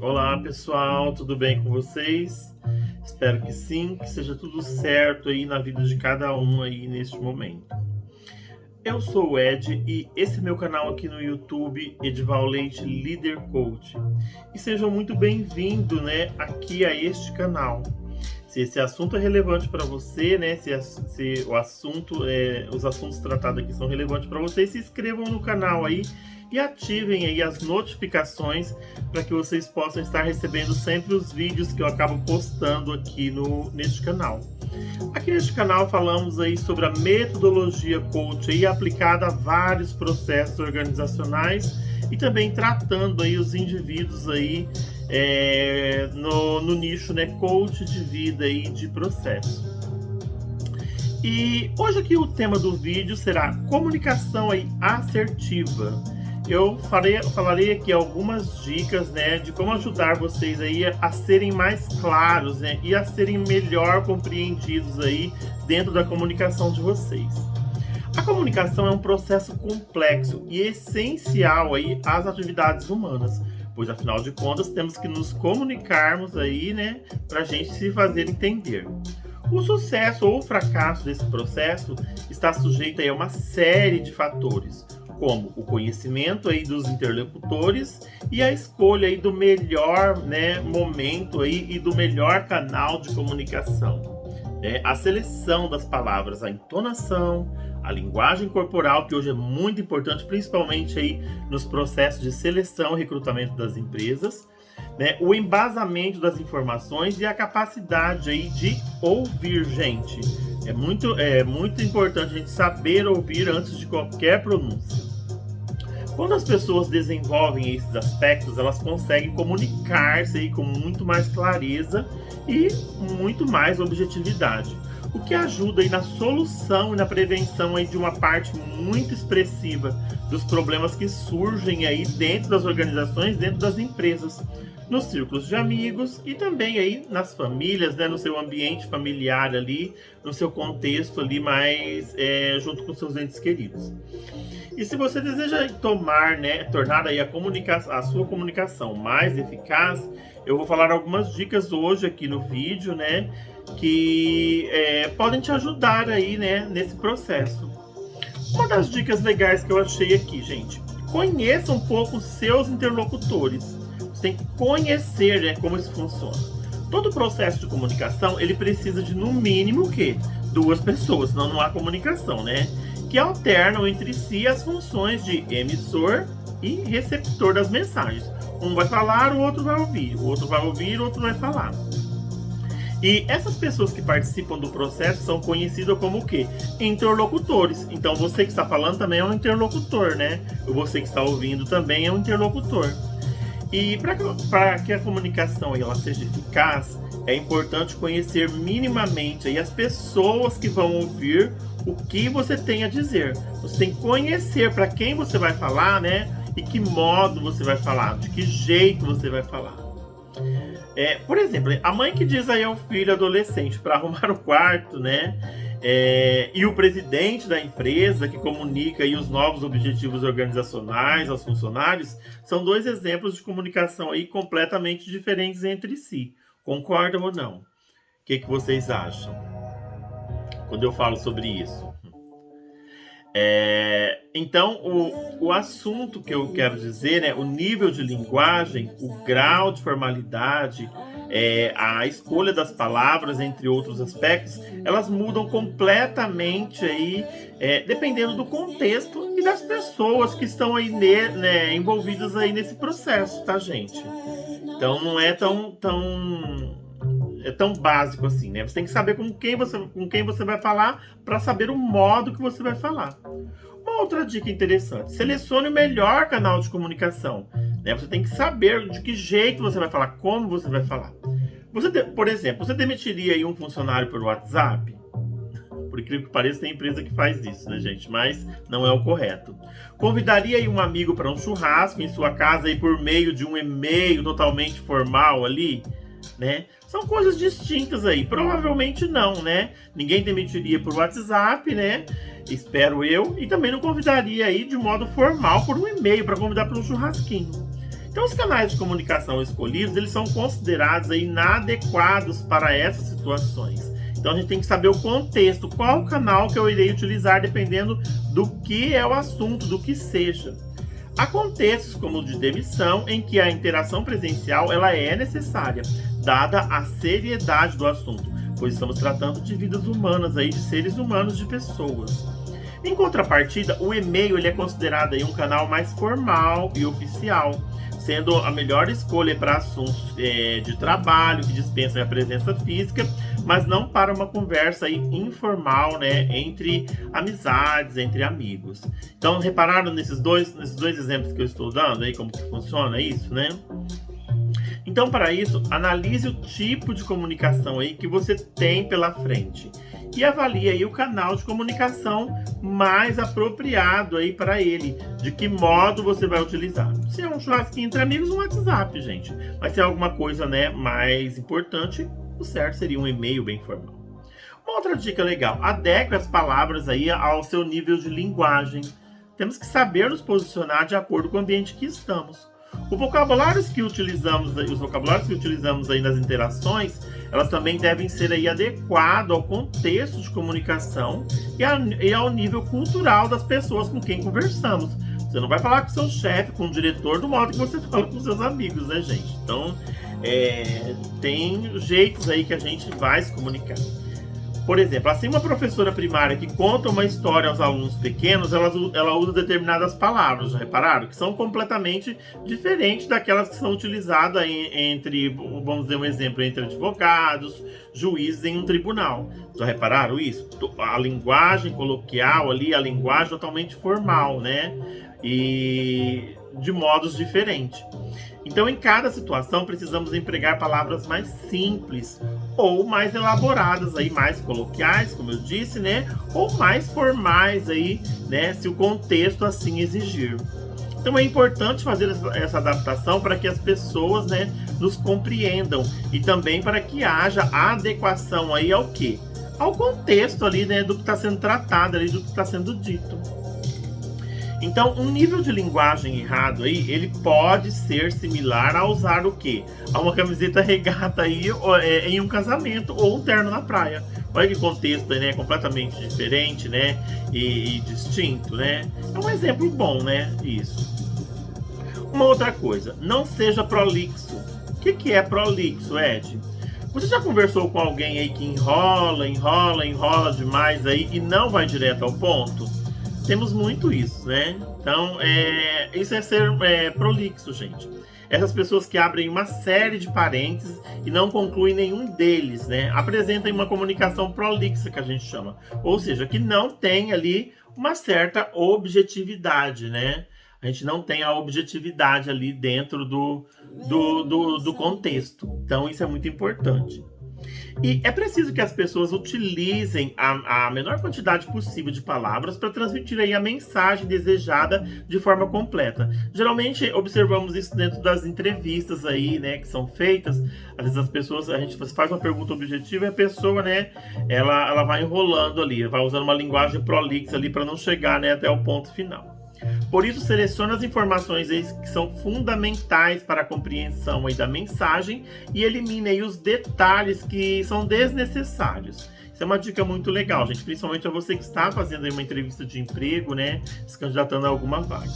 Olá pessoal, tudo bem com vocês? Espero que sim, que seja tudo certo aí na vida de cada um aí neste momento. Eu sou o Ed e esse é meu canal aqui no YouTube, Edival Leite Líder Coach. E sejam muito bem-vindos, né, aqui a este canal. Se esse assunto é relevante para você, né, se o assunto, os assuntos tratados aqui são relevantes para vocês, se inscrevam no canal aí e ativem aí as notificações para que vocês possam estar recebendo sempre os vídeos que eu acabo postando aqui neste canal. Aqui neste canal falamos aí sobre a metodologia coach aí aplicada a vários processos organizacionais e também tratando aí os indivíduos aí no nicho, né, coach de vida e de processo. E hoje aqui o tema do vídeo será comunicação aí assertiva. Eu falarei aqui algumas dicas, né, de como ajudar vocês aí a serem mais claros, né, e a serem melhor compreendidos aí dentro da comunicação de vocês. A comunicação é um processo complexo e essencial aí às atividades humanas, pois afinal de contas temos que nos comunicarmos aí, né, para a gente se fazer entender. O sucesso ou o fracasso desse processo está sujeito aí a uma série de fatores, como o conhecimento aí dos interlocutores e a escolha aí do melhor, né, momento aí e do melhor canal de comunicação. A seleção das palavras, a entonação, a linguagem corporal, que hoje é muito importante, principalmente aí nos processos de seleção e recrutamento das empresas, né, o embasamento das informações e a capacidade aí de ouvir, gente. É muito importante a gente saber ouvir antes de qualquer pronúncia. Quando as pessoas desenvolvem esses aspectos, elas conseguem comunicar-se aí com muito mais clareza e muito mais objetividade, o que ajuda aí na solução e na prevenção aí de uma parte muito expressiva dos problemas que surgem aí dentro das organizações, dentro das empresas, nos círculos de amigos e também aí nas famílias, né, no seu ambiente familiar ali, no seu contexto ali mais junto com seus entes queridos. E se você deseja tornar aí a sua comunicação mais eficaz, eu vou falar algumas dicas hoje aqui no vídeo, né, que podem te ajudar aí, né, nesse processo. Uma das dicas legais que eu achei aqui, gente, conheça um pouco os seus interlocutores. Você tem que conhecer, né, como isso funciona. Todo processo de comunicação, ele precisa de, no mínimo, o quê? 2 pessoas, senão não há comunicação, né? Que alternam entre si as funções de emissor e receptor das mensagens. Um vai falar, o outro vai ouvir. O outro vai ouvir, o outro vai falar. E essas pessoas que participam do processo são conhecidas como o quê? Interlocutores. Então você que está falando também é um interlocutor, né? Você que está ouvindo também é um interlocutor. E para que a comunicação ela seja eficaz, é importante conhecer minimamente aí as pessoas que vão ouvir o que você tem a dizer. Você tem que conhecer para quem você vai falar, né? E que modo você vai falar, de que jeito você vai falar. Por exemplo, a mãe que diz aí ao filho adolescente para arrumar o quarto, né? E o presidente da empresa que comunica aí os novos objetivos organizacionais aos funcionários são 2 exemplos de comunicação aí completamente diferentes entre si. Concordam ou não? O que vocês acham quando eu falo sobre isso? Então, o assunto que eu quero dizer, né, o nível de linguagem, o grau de formalidade, a escolha das palavras, entre outros aspectos, elas mudam completamente aí, dependendo do contexto e das pessoas que estão aí envolvidas aí nesse processo, tá, gente? Então, não é tão básico assim, né? Você tem que saber com quem você vai falar para saber o modo que você vai falar. Uma outra dica interessante: selecione o melhor canal de comunicação, né? Você tem que saber de que jeito você vai falar, como você vai falar. Por exemplo, você demitiria aí um funcionário por WhatsApp? Por incrível que pareça, tem empresa que faz isso, né, gente? Mas não é o correto. Convidaria aí um amigo para um churrasco em sua casa aí por meio de um e-mail totalmente formal ali, né? São coisas distintas aí. Provavelmente não, né? Ninguém demitiria por WhatsApp, né? Espero eu. E também não convidaria aí de modo formal por um e-mail para convidar para um churrasquinho. Então, os canais de comunicação escolhidos, eles são considerados aí inadequados para essas situações. Então, a gente tem que saber o contexto, qual canal que eu irei utilizar, dependendo do que é o assunto, do que seja. Há contextos como o de demissão, em que a interação presencial ela é necessária, dada a seriedade do assunto, pois estamos tratando de vidas humanas, aí, de seres humanos, de pessoas. Em contrapartida, o e-mail ele é considerado aí um canal mais formal e oficial, sendo a melhor escolha para assuntos de trabalho que dispensam a presença física, mas não para uma conversa aí informal, né, entre amizades, entre amigos. Então, repararam nesses dois exemplos que eu estou dando aí, como que funciona isso, né? Então, para isso, analise o tipo de comunicação aí que você tem pela frente e avalie aí o canal de comunicação mais apropriado aí para ele, de que modo você vai utilizar. Se é um churrasquinho entre amigos, um WhatsApp, gente. Mas se é alguma coisa, né, mais importante, o certo seria um e-mail bem formal. Uma outra dica legal, adeque as palavras aí ao seu nível de linguagem. Temos que saber nos posicionar de acordo com o ambiente que estamos. Os vocabulários que utilizamos aí nas interações, elas também devem ser aí adequados ao contexto de comunicação e ao nível cultural das pessoas com quem conversamos. Você não vai falar com seu chefe, com o diretor, do modo que você fala com seus amigos, né, gente? Então, tem jeitos aí que a gente vai se comunicar. Por exemplo, assim, uma professora primária que conta uma história aos alunos pequenos, ela usa determinadas palavras, já repararam? Que são completamente diferentes daquelas que são utilizadas entre, vamos dizer um exemplo, entre advogados, juízes em um tribunal. Já repararam isso? A linguagem coloquial ali, a linguagem totalmente formal, né? E de modos diferentes. Então, em cada situação, precisamos empregar palavras mais simples ou mais elaboradas, aí, mais coloquiais, como eu disse, né? Ou mais formais, aí, né? Se o contexto assim exigir. Então, é importante fazer essa adaptação para que as pessoas, né, nos compreendam e também para que haja adequação aí ao quê? Ao contexto ali, né, do que está sendo tratado, ali, do que está sendo dito. Então, um nível de linguagem errado aí, ele pode ser similar a usar o quê? A uma camiseta regata aí em um casamento ou um terno na praia. Olha que contexto, né? Completamente diferente, né? E distinto, né? É um exemplo bom, né? Isso. Uma outra coisa, não seja prolixo. O que é prolixo, Ed? Você já conversou com alguém aí que enrola demais aí e não vai direto ao ponto? Temos muito isso, né? Então, isso é ser prolixo, gente. Essas pessoas que abrem uma série de parênteses e não concluem nenhum deles, né? Apresentam uma comunicação prolixa, que a gente chama. Ou seja, que não tem ali uma certa objetividade, né? A gente não tem a objetividade ali dentro do contexto. Então, isso é muito importante. E é preciso que as pessoas utilizem a menor quantidade possível de palavras para transmitir aí a mensagem desejada de forma completa. Geralmente observamos isso dentro das entrevistas aí, né, que são feitas. Às vezes a gente faz uma pergunta objetiva e a pessoa, né, ela vai enrolando ali, vai usando uma linguagem prolixa ali para não chegar, né, até o ponto final. Por isso, selecione as informações aí que são fundamentais para a compreensão aí da mensagem e elimine aí os detalhes que são desnecessários. Isso é uma dica muito legal, gente, principalmente a você que está fazendo aí uma entrevista de emprego, né, se candidatando a alguma vaga.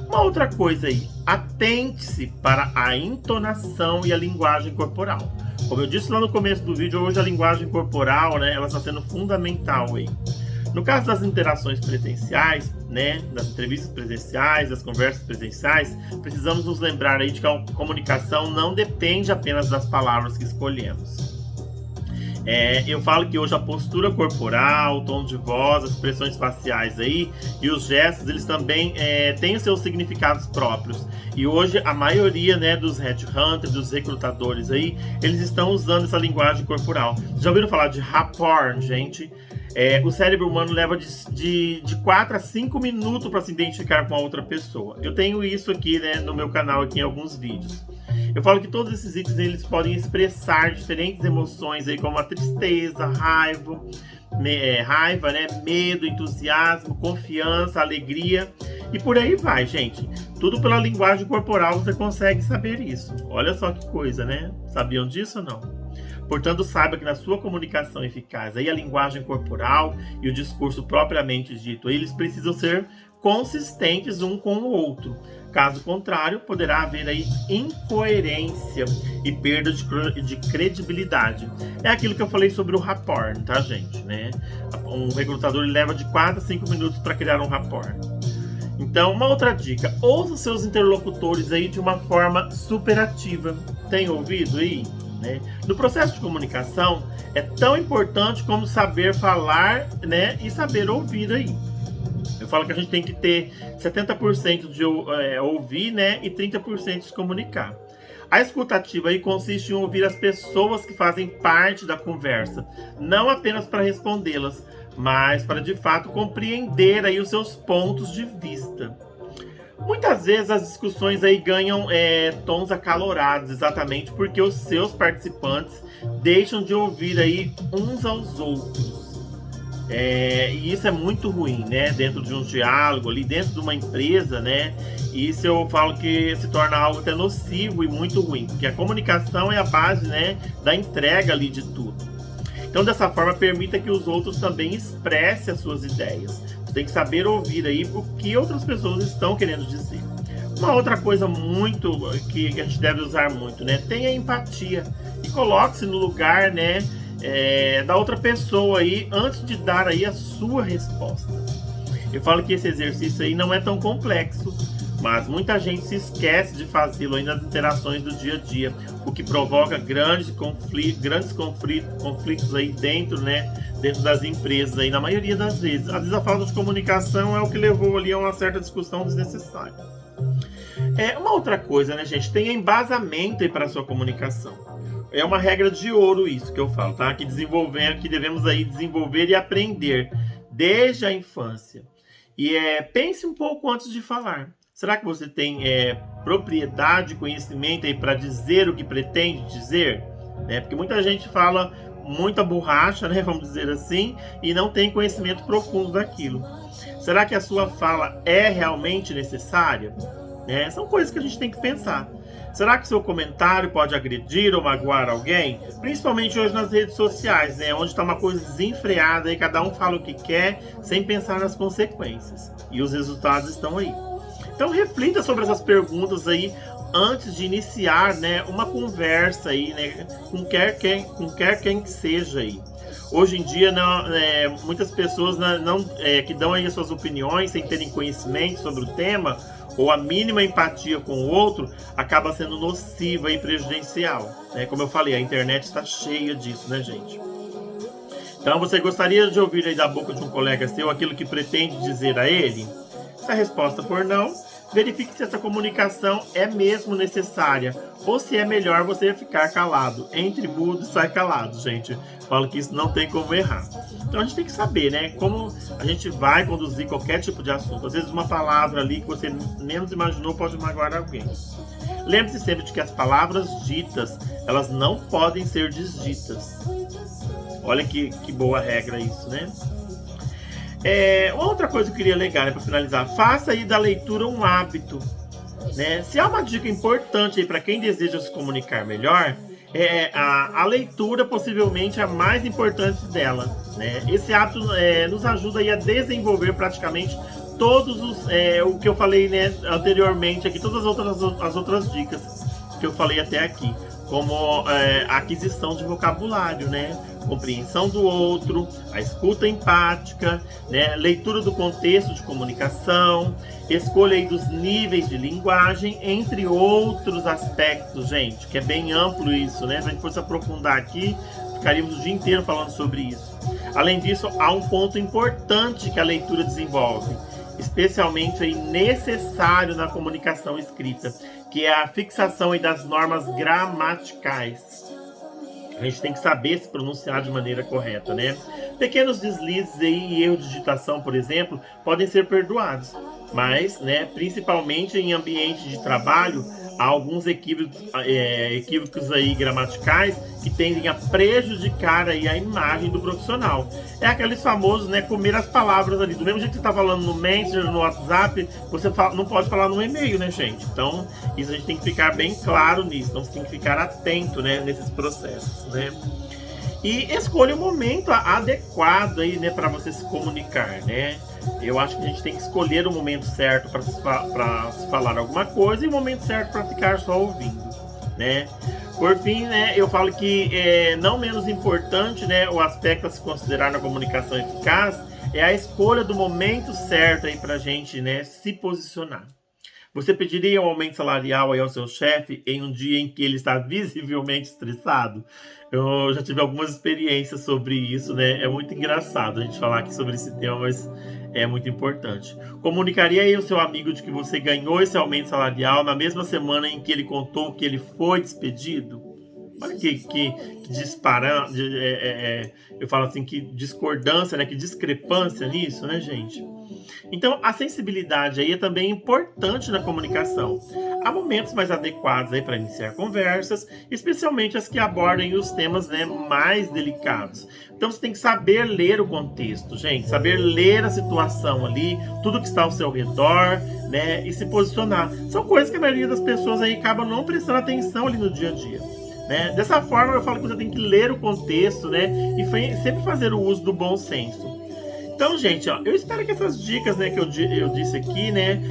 Uma outra coisa aí, atente-se para a entonação e a linguagem corporal. Como eu disse lá no começo do vídeo, hoje a linguagem corporal, né, ela está sendo fundamental aí. No caso das interações presenciais, né, das entrevistas presenciais, das conversas presenciais, precisamos nos lembrar aí de que a comunicação não depende apenas das palavras que escolhemos. Eu falo que hoje a postura corporal, o tom de voz, as expressões faciais aí e os gestos, eles também têm os seus significados próprios. E hoje a maioria, né, dos headhunters, dos recrutadores aí, eles estão usando essa linguagem corporal. Já ouviram falar de rapport, gente? O cérebro humano leva de 4 a 5 minutos para se identificar com a outra pessoa. Eu tenho isso aqui, né, no meu canal aqui em alguns vídeos. Eu falo que todos esses itens eles podem expressar diferentes emoções aí, como a tristeza, raiva, né, medo, entusiasmo, confiança, alegria e por aí vai, gente. Tudo pela linguagem corporal você consegue saber isso. Olha só que coisa, né? Sabiam disso ou não? Portanto, saiba que na sua comunicação eficaz, aí a linguagem corporal e o discurso propriamente dito, eles precisam ser consistentes um com o outro. Caso contrário, poderá haver aí incoerência e perda de credibilidade. É aquilo que eu falei sobre o rapport, tá, gente? Né? Um recrutador leva de 4 a 5 minutos para criar um rapport. Então, uma outra dica, ouça seus interlocutores aí de uma forma superativa. Tem ouvido aí? Né? No processo de comunicação, é tão importante como saber falar, né, e saber ouvir aí. Eu falo que a gente tem que ter 70% de ouvir, né, e 30% de se comunicar. A escutativa aí consiste em ouvir as pessoas que fazem parte da conversa, não apenas para respondê-las, mas para de fato compreender aí os seus pontos de vista. Muitas vezes as discussões aí ganham tons acalorados, exatamente porque os seus participantes deixam de ouvir aí uns aos outros. E isso é muito ruim, né? Dentro de um diálogo ali, dentro de uma empresa, né? Isso eu falo que se torna algo até nocivo e muito ruim, porque a comunicação é a base, né, da entrega ali de tudo. Então, dessa forma, permita que os outros também expressem as suas ideias. Você tem que saber ouvir aí o que outras pessoas estão querendo dizer. Uma outra coisa muito que a gente deve usar muito, né? Tenha empatia e coloque-se no lugar, né, da outra pessoa aí antes de dar aí a sua resposta. Eu falo que esse exercício aí não é tão complexo, mas muita gente se esquece de fazê-lo aí nas interações do dia a dia, o que provoca grandes conflitos aí dentro, né, dentro das empresas aí, na maioria das vezes. Às vezes a falta de comunicação é o que levou ali a uma certa discussão desnecessária. Uma outra coisa, né, gente, tenha embasamento aí para a sua comunicação. É uma regra de ouro isso que eu falo, tá? Que devemos aí desenvolver e aprender desde a infância. E pense um pouco antes de falar. Será que você tem propriedade, conhecimento aí para dizer o que pretende dizer? Porque muita gente fala muita borracha, né? Vamos dizer assim, e não tem conhecimento profundo daquilo. Será que a sua fala é realmente necessária? São coisas que a gente tem que pensar. Será que seu comentário pode agredir ou magoar alguém? Principalmente hoje nas redes sociais, né? Onde está uma coisa desenfreada e cada um fala o que quer sem pensar nas consequências. E os resultados estão aí. Então reflita sobre essas perguntas aí antes de iniciar, né, uma conversa aí, né, com quer quem que seja aí. Hoje em dia, muitas pessoas que dão aí as suas opiniões sem terem conhecimento sobre o tema ou a mínima empatia com o outro, acaba sendo nociva e prejudicial. Como eu falei, a internet está cheia disso, né, gente? Então, você gostaria de ouvir aí da boca de um colega seu aquilo que pretende dizer a ele? Se a resposta for não, verifique se essa comunicação é mesmo necessária ou se é melhor você ficar calado. Entre mudo e sai calado, gente. Falo que isso não tem como errar. Então a gente tem que saber, né, como a gente vai conduzir qualquer tipo de assunto. Às vezes uma palavra ali que você menos imaginou pode magoar alguém. Lembre-se sempre de que as palavras ditas, elas não podem ser desditas. Olha que boa regra isso, né? Uma outra coisa que eu queria alegar, para finalizar, faça aí da leitura um hábito, né? Se há uma dica importante aí para quem deseja se comunicar melhor, a leitura possivelmente é a mais importante dela, né? Esse hábito nos ajuda aí a desenvolver praticamente todos o que eu falei, né, anteriormente aqui, todas as outras dicas que eu falei até aqui, como a aquisição de vocabulário, né? Compreensão do outro, a escuta empática, né? Leitura do contexto de comunicação, escolha aí dos níveis de linguagem, entre outros aspectos, gente, que é bem amplo isso, né? Se a gente fosse aprofundar aqui, ficaríamos o dia inteiro falando sobre isso. Além disso, há um ponto importante que a leitura desenvolve, especialmente aí necessário na comunicação escrita, que é a fixação aí das normas gramaticais. A gente tem que saber se pronunciar de maneira correta, né? Pequenos deslizes aí e erros de digitação, por exemplo, podem ser perdoados. Mas, né, principalmente em ambiente de trabalho, há alguns equívocos aí gramaticais que tendem a prejudicar aí a imagem do profissional. É aqueles famosos, né, comer as palavras ali. Do mesmo jeito que você está falando no Messenger, no WhatsApp, você não pode falar no e-mail, né, gente? Então, isso a gente tem que ficar bem claro nisso. Então, você tem que ficar atento, né, nesses processos, né? E escolha o momento adequado aí, né, para você se comunicar, né? Eu acho que a gente tem que escolher o momento certo para se falar alguma coisa e o momento certo para ficar só ouvindo, né? Por fim, né, eu falo que não menos importante, né, o aspecto a se considerar na comunicação eficaz é a escolha do momento certo aí para a gente, né, se posicionar. Você pediria um aumento salarial aí ao seu chefe em um dia em que ele está visivelmente estressado? Eu já tive algumas experiências sobre isso, né? É muito engraçado a gente falar aqui sobre esse tema, mas é muito importante. Comunicaria aí ao seu amigo de que você ganhou esse aumento salarial na mesma semana em que ele contou que ele foi despedido? Olha que disparando, eu falo assim, que discordância, né? Que discrepância nisso, né, gente? Então, a sensibilidade aí é também importante na comunicação. Há momentos mais adequados aí para iniciar conversas, especialmente as que abordem os temas, né, mais delicados. Então, você tem que saber ler o contexto, gente, saber ler a situação ali, tudo que está ao seu redor, né, e se posicionar. São coisas que a maioria das pessoas aí acaba não prestando atenção ali no dia a dia. Né? Dessa forma, eu falo que você tem que ler o contexto, né, e sempre fazer o uso do bom senso. Então, gente, ó, eu espero que essas dicas, né, que eu disse aqui, né,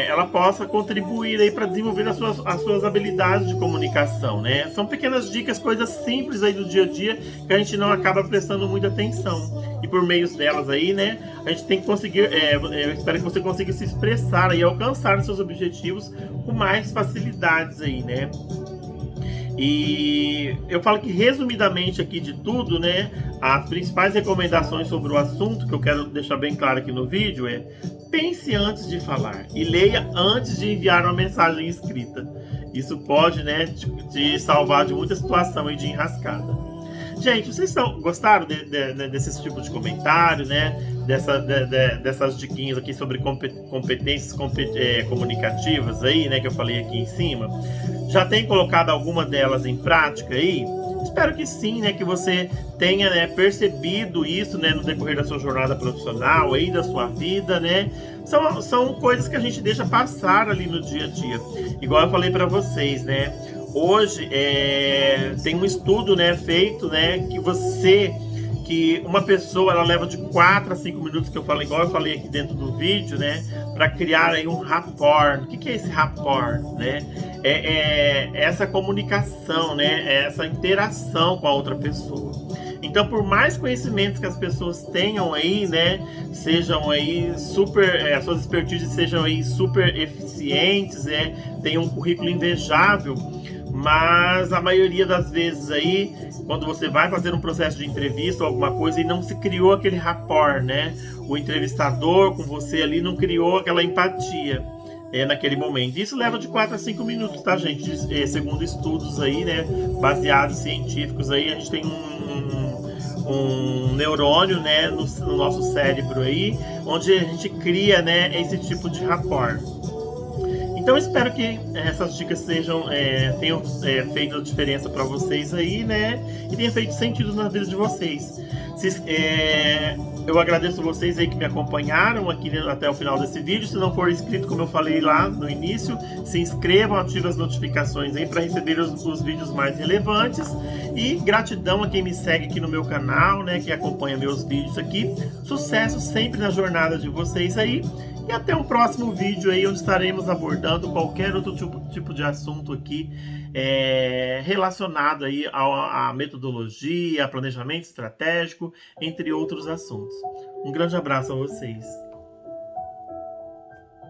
ela possa contribuir aí para desenvolver as suas habilidades de comunicação, né? São pequenas dicas, coisas simples aí do dia a dia que a gente não acaba prestando muita atenção. E por meio delas aí, né, a gente tem que conseguir, eu espero que você consiga se expressar e alcançar seus objetivos com mais facilidades aí, né? E eu falo que, resumidamente aqui de tudo, né, as principais recomendações sobre o assunto que eu quero deixar bem claro aqui no vídeo é: pense antes de falar e leia antes de enviar uma mensagem escrita. Isso pode, né, te salvar de muita situação aí de enrascada. Gente, vocês gostaram desse tipo de comentário, né? Dessas diquinhas aqui sobre competências comunicativas aí, né? Que eu falei aqui em cima. Já tem colocado alguma delas em prática aí? Espero que sim, né? Que você tenha, né, percebido isso, né, no decorrer da sua jornada profissional aí, da sua vida, né? São coisas que a gente deixa passar ali no dia a dia. Igual eu falei para vocês, né? Hoje tem um estudo, né, feito, né, que uma pessoa ela leva de 4 a 5 minutos, que eu falo, igual eu falei aqui dentro do vídeo, né, para criar aí um rapport. O que é esse rapport, né? É essa comunicação, né, é essa interação com a outra pessoa. Então, por mais conhecimentos que as pessoas tenham aí, né, sejam aí super, as suas expertises sejam aí super eficientes, tenham um currículo invejável, mas a maioria das vezes aí, quando você vai fazer um processo de entrevista ou alguma coisa e não se criou aquele rapport, né? O entrevistador com você ali não criou aquela empatia naquele momento. Isso leva de 4 a 5 minutos, tá, gente? Segundo estudos aí, né, baseados científicos aí, a gente tem um neurônio, né, no nosso cérebro aí, onde a gente cria, né, esse tipo de rapport. Então, espero que essas dicas tenham feito a diferença para vocês aí, né? E tenha feito sentido na vida de vocês. Eu agradeço vocês aí que me acompanharam aqui até o final desse vídeo. Se não for inscrito, como eu falei lá no início, se inscrevam, ativem as notificações aí para receber os vídeos mais relevantes. E gratidão a quem me segue aqui no meu canal, né? Que acompanha meus vídeos aqui. Sucesso sempre na jornada de vocês aí. E até um próximo vídeo aí, onde estaremos abordando qualquer outro tipo de assunto aqui relacionado aí à metodologia, a planejamento estratégico, entre outros assuntos. Um grande abraço a vocês.